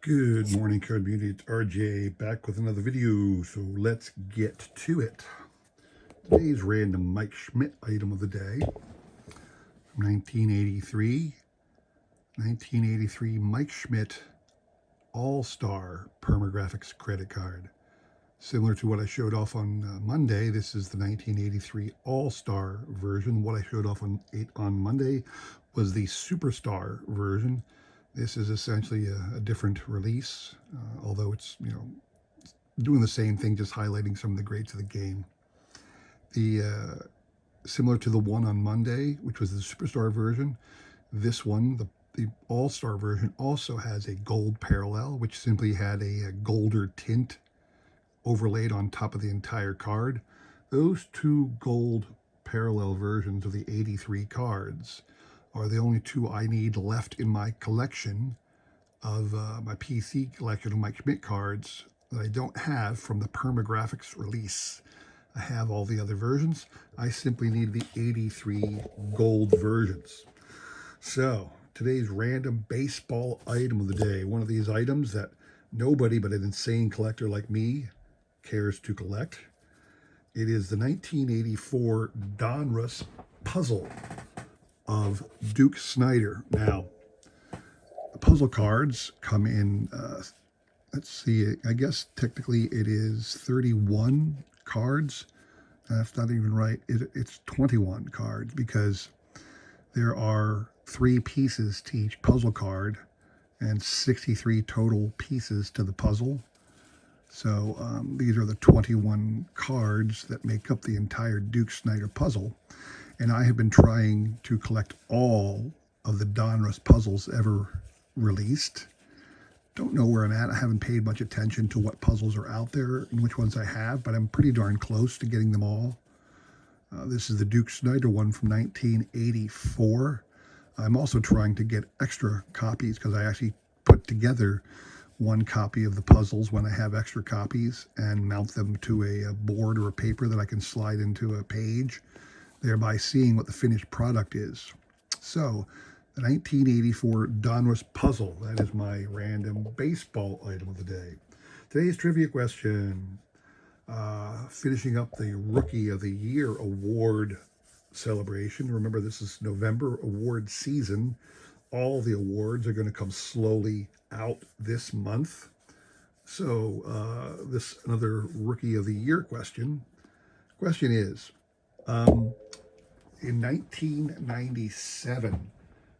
Good morning, card community. It's RJ back with another video. So let's get to it. Today's random Mike Schmidt item of the day. 1983 Mike Schmidt All-Star Permagraphics credit card. Similar to what I showed off on Monday, this is the 1983 All-Star version. What I showed off on Monday was the Superstar version. This is essentially a different release, although it's doing the same thing, just highlighting some of the greats of the game. The similar to the one on Monday, which was the Superstar version, this one, the All-Star version, also has a gold parallel, which simply had a golder tint overlaid on top of the entire card. Those two gold parallel versions of the 83 cards are the only two I need left in my collection of my PC collection of Mike Schmidt cards that I don't have from the Permagraphics release. I have all the other versions. I simply need the 83 gold versions. So today's random baseball item of the day. One of these items that nobody but an insane collector like me cares to collect. It is the 1984 Donruss puzzle of Duke Snider. Now, the puzzle cards come in, let's see, I guess technically it is 31 cards. That's not even right. It's 21 cards because there are 3 pieces to each puzzle card and 63 total pieces to the puzzle. So these are the 21 cards that make up the entire Duke Snider puzzle. And I have been trying to collect all of the Donruss puzzles ever released. Don't know where I'm at. I haven't paid much attention to what puzzles are out there and which ones I have, but I'm pretty darn close to getting them all. This is the Duke Snider one from 1984. I'm also trying to get extra copies because I actually put together one copy of the puzzles when I have extra copies and mount them to a board or a paper that I can slide into a page, thereby seeing what the finished product is. So, the 1984 Donruss puzzle, that is my random baseball item of the day. Today's trivia question, finishing up the Rookie of the Year award celebration. Remember, this is November award season. All the awards are going to come slowly out this month. So, this another Rookie of the Year question. Question is, in 1997,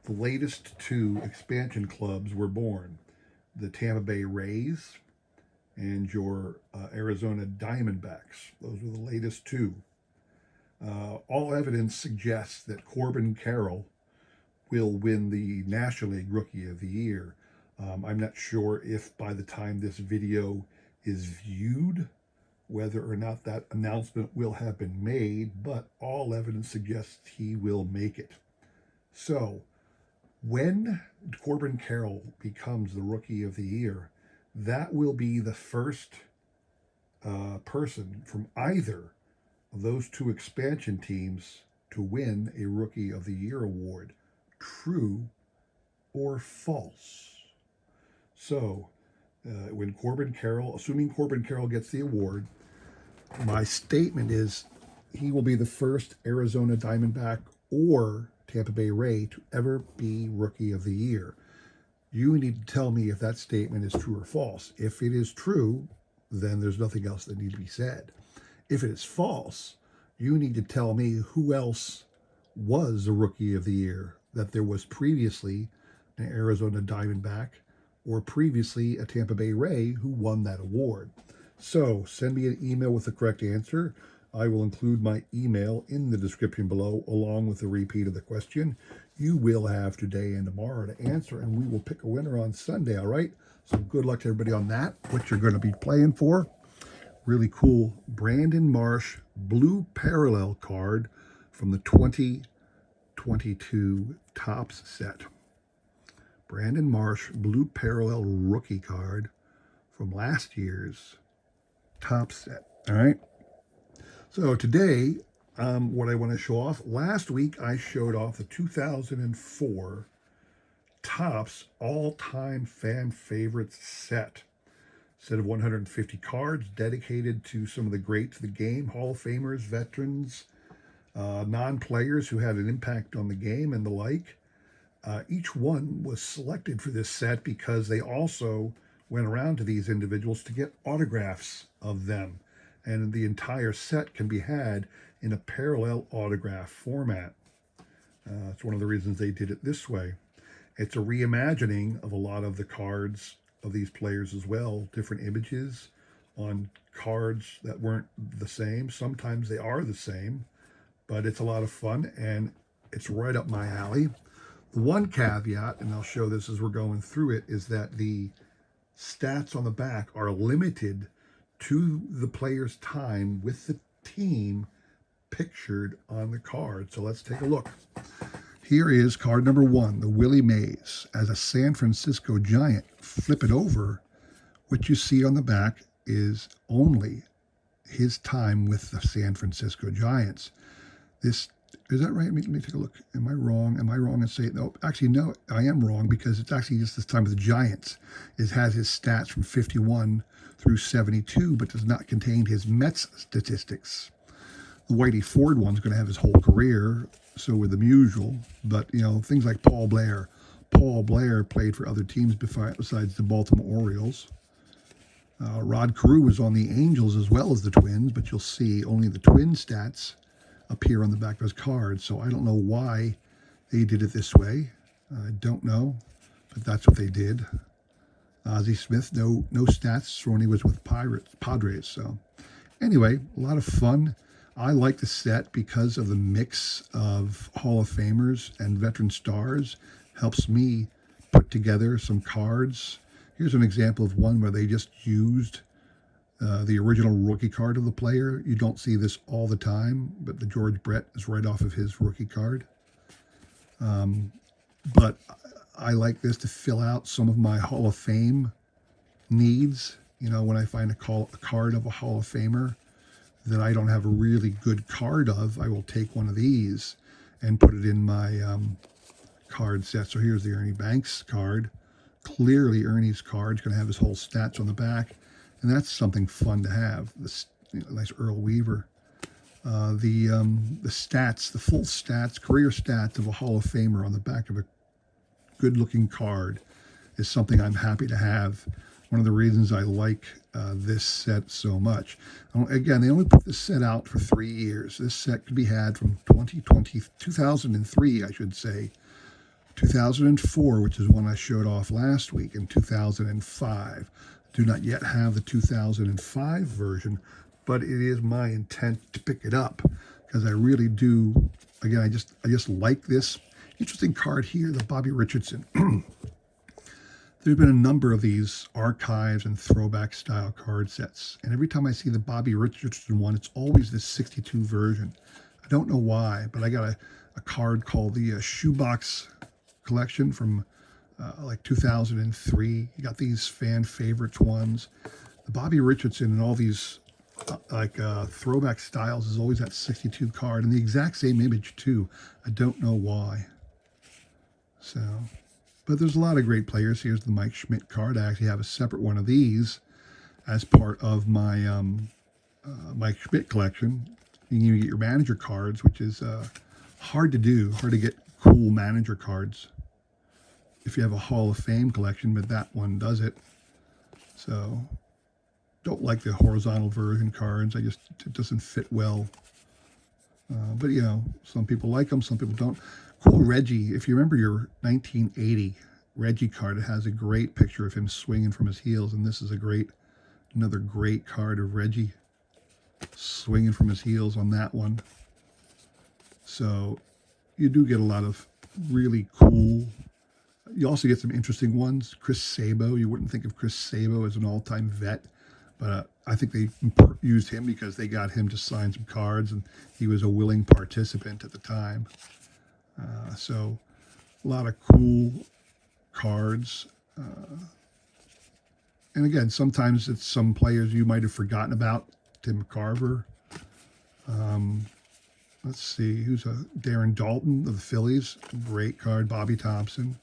the latest 2 expansion clubs were born. The Tampa Bay Rays and your Arizona Diamondbacks. Those were the latest 2. All evidence suggests that Corbin Carroll will win the National League Rookie of the Year. I'm not sure if by the time this video is viewed, whether or not that announcement will have been made, but all evidence suggests he will make it. So, when Corbin Carroll becomes the Rookie of the Year, that will be the first person from either of those 2 expansion teams to win a Rookie of the Year award. True or false? So, when Corbin Carroll, assuming Corbin Carroll gets the award, my statement is he will be the first Arizona Diamondback or Tampa Bay Ray to ever be Rookie of the Year. You need to tell me if that statement is true or false. If it is true, then there's nothing else that needs to be said. If it is false, you need to tell me who else was the Rookie of the Year, that there was previously an Arizona Diamondback or previously a Tampa Bay Ray who won that award. So send me an email with the correct answer. I will include my email in the description below along with a repeat of the question. You will have today and tomorrow to answer, and we will pick a winner on Sunday, all right? So good luck to everybody on that, what you're going to be playing for. Really cool Brandon Marsh blue parallel card from the 2022 Topps set. Brandon Marsh blue parallel rookie card from last year's Topps set. All right. So today, what I want to show off. Last week I showed off the 2004 Topps all-time fan favorites set of 150 cards dedicated to some of the greats of the game, Hall of Famers, veterans, non-players who had an impact on the game and the like. Each one was selected for this set because they also went around to these individuals to get autographs of them. And the entire set can be had in a parallel autograph format. It's one of the reasons they did it this way. It's a reimagining of a lot of the cards of these players as well, different images on cards that weren't the same. Sometimes they are the same, but it's a lot of fun and it's right up my alley. The one caveat, and I'll show this as we're going through it, is that the stats on the back are limited to the player's time with the team pictured on the card. So let's take a look. Here is card number 1, the Willie Mays as a San Francisco Giant. Flip it over. What you see on the back is only his time with the San Francisco Giants. This is that right? Let me take a look. Am I wrong? Am I wrong and say no? Actually, no, I am wrong because it's actually just this time with the Giants. It has his stats from 51 through 72, but does not contain his Mets statistics. The Whitey Ford one's going to have his whole career, so with the usual. But things like Paul Blair. Paul Blair played for other teams besides the Baltimore Orioles. Rod Carew was on the Angels as well as the Twins, but you'll see only the Twin stats appear on the back of his card. So I don't know why they did it this way. I don't know, but that's what they did. Ozzie Smith, no stats when he was with Padres. So anyway, a lot of fun. I like the set because of the mix of Hall of Famers and veteran stars. Helps me put together some cards. Here's an example of one where they just used the original rookie card of the player. You don't see this all the time, but the George Brett is right off of his rookie card. But I like this to fill out some of my Hall of Fame needs. When I find a card of a Hall of Famer that I don't have a really good card of, I will take one of these and put it in my card set. So here's the Ernie Banks card. Clearly Ernie's card is going to have his whole stats on the back, and that's something fun to have. This nice Earl Weaver. The stats, the full stats, career stats of a Hall of Famer on the back of a good-looking card is something I'm happy to have. One of the reasons I like this set so much. Again, they only put this set out for 3 years. This set could be had from 2003, I should say, 2004, which is one I showed off last week, and 2005. Do not yet have the 2005 version, but it is my intent to pick it up because I really do. Again, I just like this. Interesting card here, the Bobby Richardson. There have been a number of these archives and throwback style card sets, and every time I see the Bobby Richardson one, it's always this 62 version. I don't know why, but I got a card called the Shoebox Collection from like 2003. You got these fan favorites ones. The Bobby Richardson and all these throwback styles is always that 62 card and the exact same image too. I don't know why. So, but there's a lot of great players. Here's the Mike Schmidt card. I actually have a separate one of these as part of my Mike Schmidt collection. You can even get your manager cards, which is hard to do, hard to get cool manager cards if you have a Hall of Fame collection, but that one does it. So don't like the horizontal version cards. It doesn't fit well. But some people like them, some people don't. Cool Reggie. If you remember your 1980 Reggie card, it has a great picture of him swinging from his heels, and this is another great card of Reggie swinging from his heels on that one. So you do get a lot of really cool. You also get some interesting ones. Chris Sabo. You wouldn't think of Chris Sabo as an all-time vet, but I think they used him because they got him to sign some cards, and he was a willing participant at the time. So a lot of cool cards. And again, sometimes it's some players you might have forgotten about. Tim McCarver. Let's see, who's Darren Daulton of the Phillies. Great card. Bobby Thompson.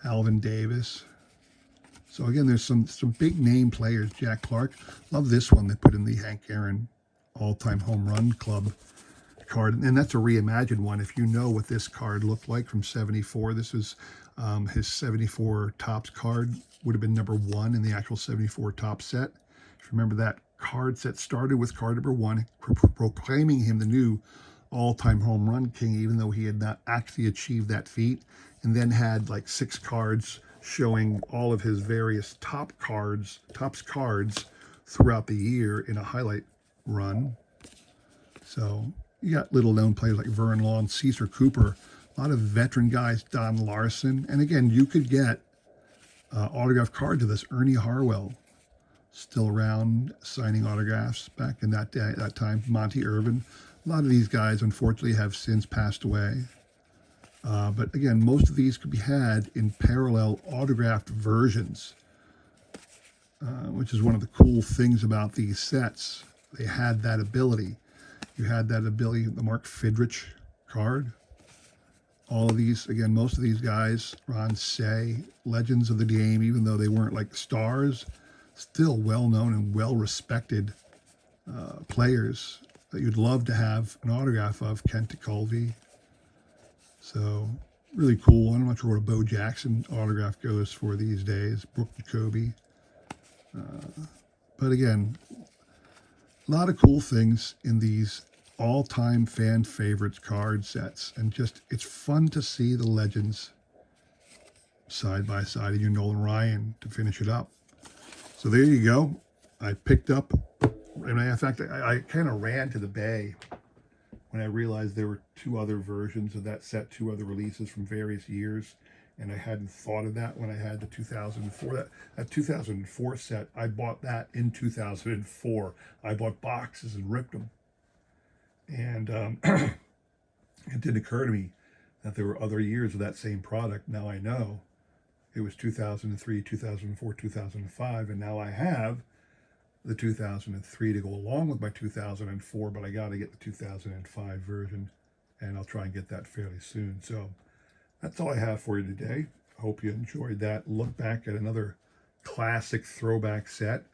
Alvin Davis. So again, there's some big name players. Jack Clark. Love this one they put in the Hank Aaron all-time home run club card. And that's a reimagined one. If you know what this card looked like from 74, this was his 74 Topps card. Would have been number 1 in the actual 74 Topps set. If you remember, that card set started with card number 1, proclaiming him the new all-time home run king, even though he had not actually achieved that feat, and then had like 6 cards showing all of his various Topps cards throughout the year in a highlight run. So you got little known players like Vern Law, Cesar Cooper, a lot of veteran guys, Don Larson. And again, you could get autographed cards of this. Ernie Harwell, still around signing autographs back in that time. Monty Irvin. A lot of these guys, unfortunately, have since passed away. But again, most of these could be had in parallel autographed versions, which is one of the cool things about these sets. They had that ability. You had that ability, the Mark Fidrich card. All of these, again, most of these guys, Ron Cey, legends of the game, even though they weren't like stars, still well-known and well-respected players that you'd love to have an autograph of. Kent Tekulve. So really cool. I'm not sure what a Bo Jackson autograph goes for these days. Brooke Jacoby. But again, a lot of cool things in these all-time fan favorites card sets. And just, it's fun to see the legends side by side, and your Nolan Ryan to finish it up. So there you go. I picked up, and in fact, I kind of ran to the bay when I realized there were 2 other versions of that set, 2 other releases from various years. And I hadn't thought of that when I had the 2004. That 2004 set, I bought that in 2004. I bought boxes and ripped them. And it didn't occur to me that there were other years of that same product. Now I know. It was 2003, 2004, 2005, and now I have the 2003 to go along with my 2004, but I got to get the 2005 version, and I'll try and get that fairly soon. So that's all I have for you today. I hope you enjoyed that look back at another classic throwback set.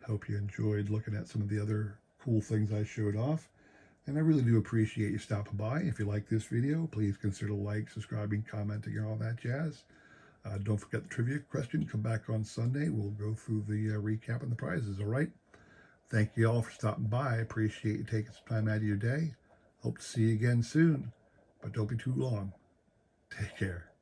I hope you enjoyed looking at some of the other cool things I showed off. And I really do appreciate you stopping by. If you like this video, please consider liking, subscribing, commenting, and all that jazz. Don't forget the trivia question. Come back on Sunday. We'll go through the recap and the prizes, all right? Thank you all for stopping by. I appreciate you taking some time out of your day. Hope to see you again soon, but don't be too long. Take care.